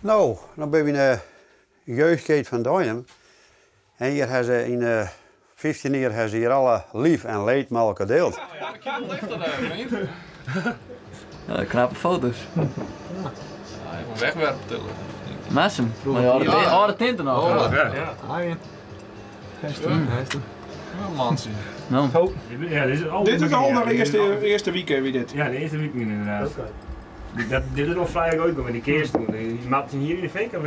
Nou, dan ben we in de jeugdgeet van Duinem. En hier hebben ze in 15 jaar hebben ze hier alle lief en leed met elkaar gedeeld. Ja, ik heb wel lichter daar, vriend. Ja, knappe foto's. Ja, ik moet wegwerpen tillen. Massem. Maar ja, oude tinten nog. Oh, Ja. ja, mansie. Nou. Oh. Ja, dit is al de eerste weekend weer dit. Ja, de eerste weekend inderdaad. Dit is nog vrij uit met die kerst doen. Die maakt hier in de fik of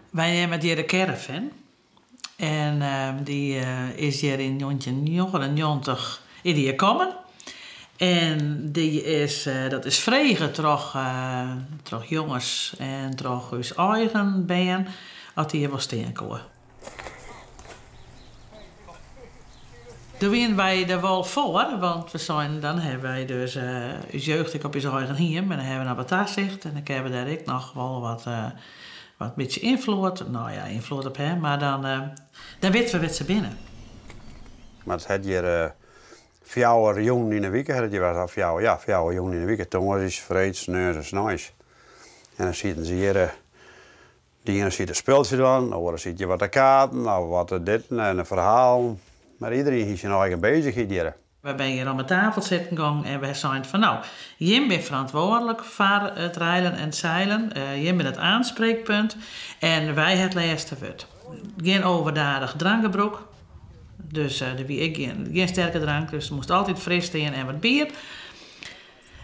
Wij hebben hier de caravan. En die is hier in 1999 in die gekomen. En die is, dat is vregen toch jongens en toch hun eigen band, dat die hier wel steen komen. Toen zijn wij er wel voor, want dan hebben wij dus jeugd op je eigen hier, maar dan hebben we naar Batazicht en dan hebben we daar ook nog wel wat beetje invloed. Nou ja, invloed op hem, maar dan weten we wat ze binnen. Maar het had hier 4 jongen in de week, had je was 4 jongen in de week. Toen was het vreeds, neus en snuis. En dan zitten ze hier, die ene ziet een speeltje dan, de andere ziet je wat de kaarten, nou wat dit en een verhaal. Maar iedereen is zijn eigen bezigheid hier. We zijn hier aan de tafel zitten gegaan en we zeiden van nou, jij bent verantwoordelijk voor het rijden en het zeilen. Jij bent het aanspreekpunt en wij het laatste woord. Geen overdadig drankgebroek. Dus er was geen sterke drank, dus er moest altijd fris zijn en wat bier.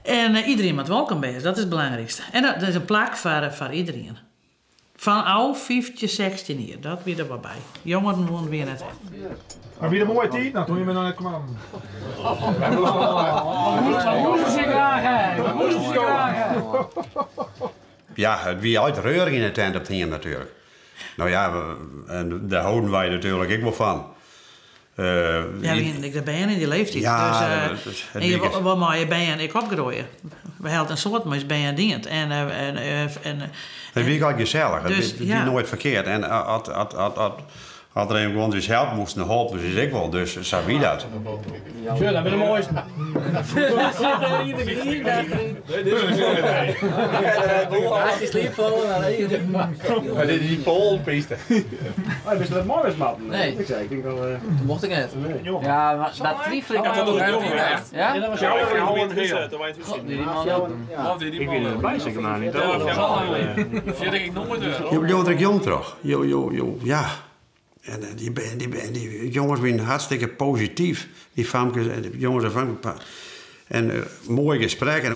En iedereen moet welkom zijn, dat is het belangrijkste. En dat is een plak voor iedereen. Van oud 15, 16 hier, dat weer er wel bij. Jongeren wonen weer net. Maar wie de mooie tijd, nou toen je me nog net kwam. Ja, het wie uit reuring in de tent op het natuurlijk. Nou ja, en daar houden wij natuurlijk ook wel van. Ik ben in die leeftijd. Ja, dus, en je wat mooie ben ik opgroeien. We hadden een soort moois ben je dient. Het wie gaat gezellig, dus, het is nooit verkeerd. En als er een gewoon dus helpen moest, dan helpen ze ik wel, dus zo wie dat. Ja, dat ben de mooiste. Als je sliep vallen, dan Dit is die Poolpiste. Hij wist dat het mooi was, man. Nee. Ik denk dat mocht ik net. Ja, maar dat twijfel ik dat wel. jong echt. Ja? dat was Ja, jouw ja, Die man ook. Ik weet het erbij zeker maar niet. Dat vind ik nooit. Je bent er jong toch? Ja. En die jongens zijn hartstikke positief. Die famkes en de jongens en famkes. En mooie gesprekken.